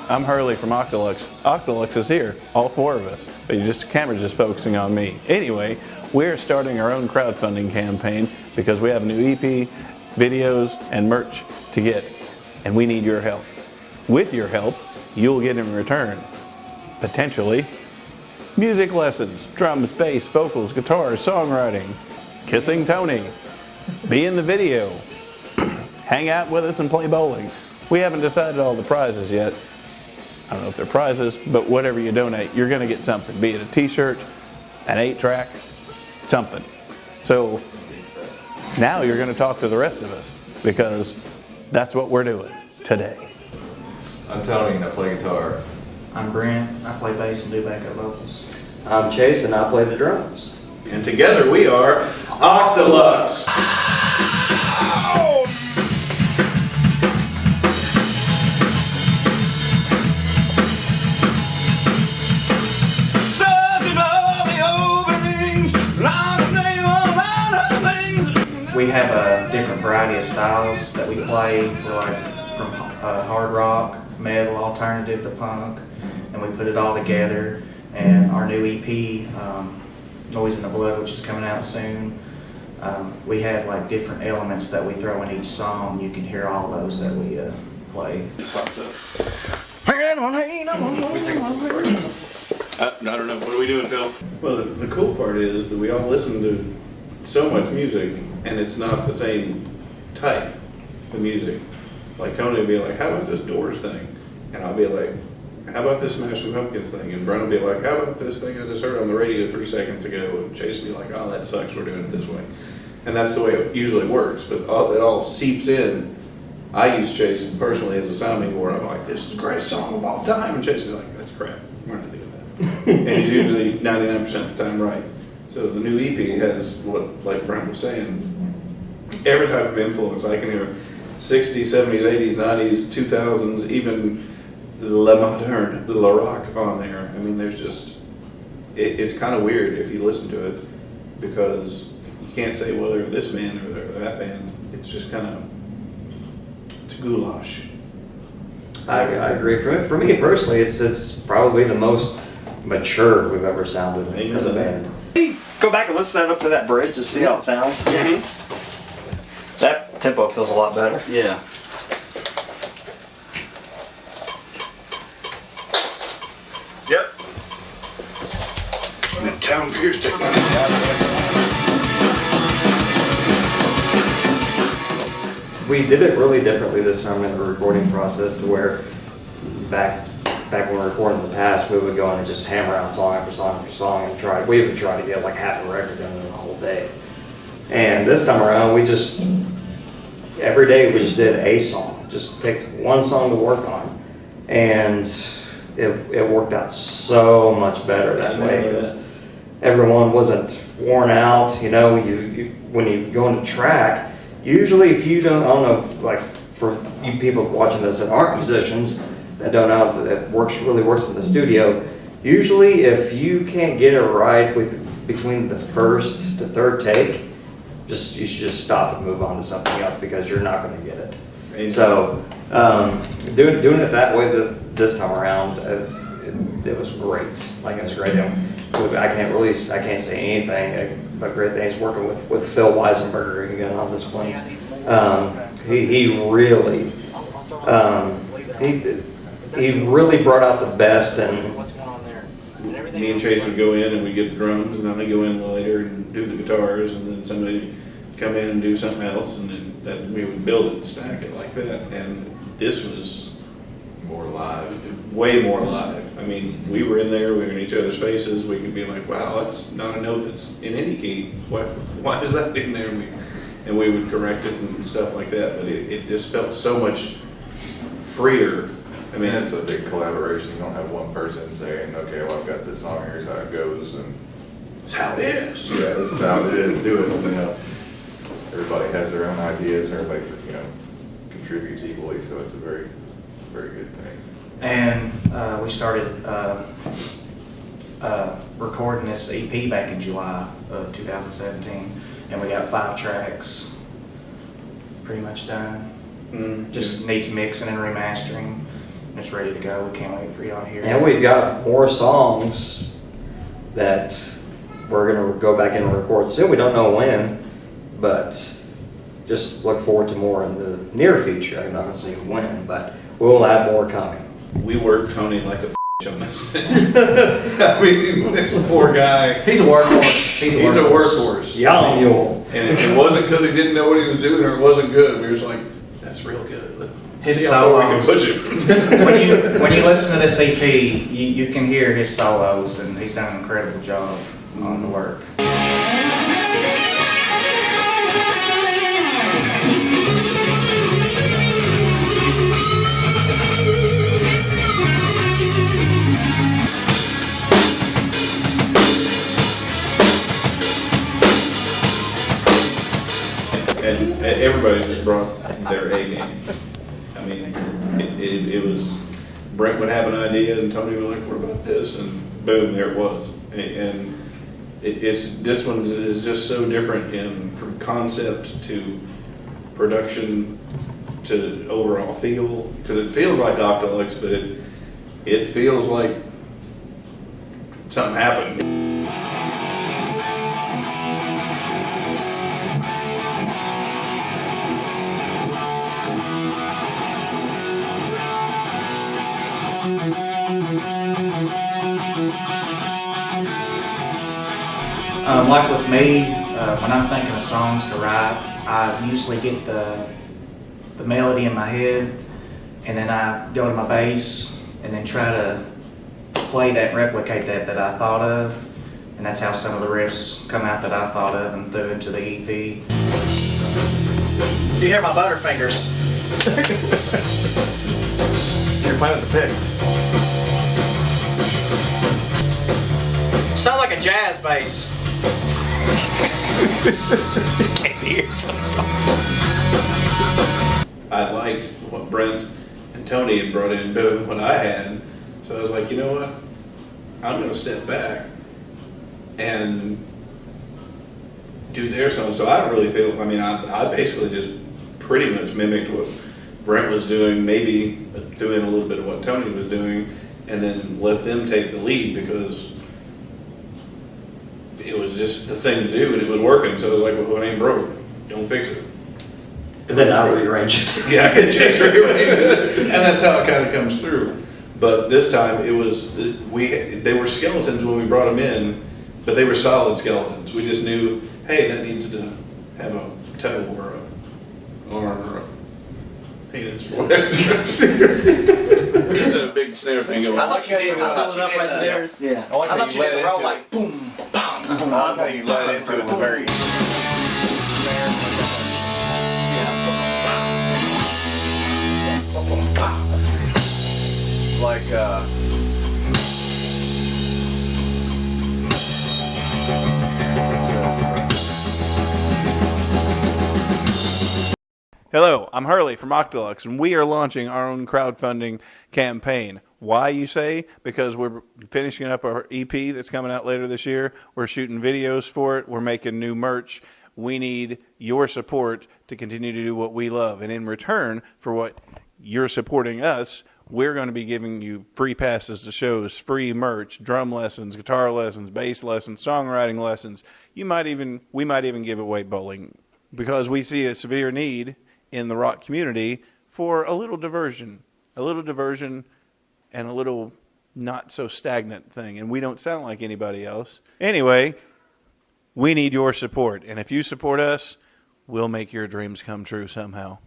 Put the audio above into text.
I'm Hurley from Octalux. Octalux is here, all four of us. But the camera's just focusing on me. Anyway, we're starting our own crowdfunding campaign because we have a new EP, videos, and merch to get. And we need your help. With your help, you'll get in return, potentially, music lessons, drums, bass, vocals, guitar, songwriting, kissing Tony, be in the video, hang out with us and play bowling. We haven't decided all the prizes yet. I don't know if they're prizes, but whatever you donate, you're gonna get something, be it a t-shirt, an 8-track, something. So now you're gonna talk to the rest of us because that's what we're doing today. I'm Tony and I play guitar. I'm Brent, I play bass and do backup vocals. I'm Chase and I play the drums. And together we are Octalux. We have a different variety of styles that we play. We're like from hard rock, metal, alternative to punk, and we put it all together. And our new EP, Noise in the Blood, which is coming out soon, we have like different elements that we throw in each song. You can hear all those that we play. I don't know. What are we doing, Phil? Well, the cool part is that we all listen to so much music, and it's not the same type of music. Like Tony will be like, "How about this Doors thing?" And I'll be like, "How about this Smashing Pumpkins thing?" And Brent will be like, "How about this thing I just heard on the radio 3 seconds ago?" And Chase will be like, "Oh, that sucks. We're doing it this way." And that's the way it usually works. But it all seeps in. I use Chase personally as a sounding board. I'm like, "This is the greatest song of all time," and Chase will be like, "That's crap. We're not doing that." And he's usually 99% of the time right. So the new EP has what, like Brent was saying, every type of influence. I can hear 60s, 70s, 80s, 90s, 2000s, even Le Moderne, Le Rock on there. I mean, there's just, it's kind of weird if you listen to it because you can't say, well, they're this band or they're that band. It's just kind of, it's goulash. I agree. For me personally, it's probably the most mature we've ever sounded as a band. Go back and listen up to that bridge to see how it sounds. Mm-hmm. That tempo feels a lot better. Yeah. Yep. Town Pierce technology. We did it really differently this time in the recording process to where back when we were recording in the past, we would go in and just hammer out song after song after song and we would try to get like half a record done in a whole day. And this time around, every day we just did a song, just picked one song to work on. And it worked out so much better that way because everyone wasn't worn out. You know, when you go into track, usually if you don't, I don't know, like for you people watching this that aren't musicians, that don't know that it really works in the studio. Usually, if you can't get it right between the first to third take, you should just stop and move on to something else because you're not going to get it. Amen. So doing it that way this time around, it was great. Like it was great. I can't say anything but great things working with Phil Weisenberger again on this one. He really brought out the best. And What's going on there? Me and Chase would go in and we'd get the drums, and then I'd go in later and do the guitars, and then somebody would come in and do something else, and then we would build it and stack it like that. And this was More live. way more live. I mean, we were in there, we were in each other's faces, we could be like, wow, that's not a note that's in any key. Why is that in there? And we would correct it and stuff like that, but it just felt so much freer. I mean, it's a big collaboration. You don't have one person saying, okay, well, I've got this song, here's how it goes, and It's how it is. yeah, this is how it is, do it. You know, everybody has their own ideas, everybody, contributes equally, so it's a very, very good thing. And we started recording this EP back in July of 2017, and we got 5 tracks pretty much done. Just needs mixing and remastering. and it's ready to go. We can't wait for y'all to hear And it. we've got more songs that we're gonna go back in and record soon. We don't know when, but just look forward to more in the near future. I'm not gonna say when, but we'll have more coming. We worked Tony like a on this thing. I mean, this poor guy. He's a workhorse. He's a workhorse. Young mule. And it wasn't because he didn't know what he was doing or it wasn't good. We were just like, that's real good. His See how far we can solos. push it. when you listen to this EP, you can hear his solos, and he's done an incredible job on the work. And everybody just brought their A game. I mean, it was, Brent would have an idea and Tony would like, what about this? And boom, there it was. And this one is just so different from concept to production to overall feel. Because it feels like Octalux, but it feels like something happened. Like with me, when I'm thinking of songs to write, I usually get the melody in my head, and then I go to my bass, and then try to play that, replicate that I thought of, and that's how some of the riffs come out that I thought of and threw into the EP. You hear my butterfingers. You're playing with the pick. Sounds like a jazz bass. Can't hear some. I liked what Brent and Tony had brought in better than what I had. So I was like, you know what? I'm going to step back and do their song. So I don't really feel, I mean, I basically just pretty much mimicked what Brent was doing, maybe doing a little bit of what Tony was doing, and then let them take the lead because it was just the thing to do and it was working. So I was like, well, it ain't broke. Don't fix it. And then I'll rearrange it. Yeah, it just rearranges it. And that's how it kind of comes through. But this time it was, they were skeletons when we brought them in, but they were solid skeletons. We just knew, hey, that needs to have a toe or a arm or a penis or whatever. It's a big snare thing going I on. thought you did. I thought you did. Yeah. I thought you did the roll like boom, bam. I like how you led into it in the very like Hello, I'm Hurley from Octalux, and we are launching our own crowdfunding campaign. Why, you say? Because we're finishing up our EP that's coming out later this year. We're shooting videos for it. We're making new merch. We need your support to continue to do what we love. And in return for what you're supporting us, we're going to be giving you free passes to shows, free merch, drum lessons, guitar lessons, bass lessons, songwriting lessons. We might even give away bowling because we see a severe need in the rock community for a little diversion and a little not so stagnant thing. And we don't sound like anybody else. Anyway, we need your support. And if you support us, we'll make your dreams come true somehow.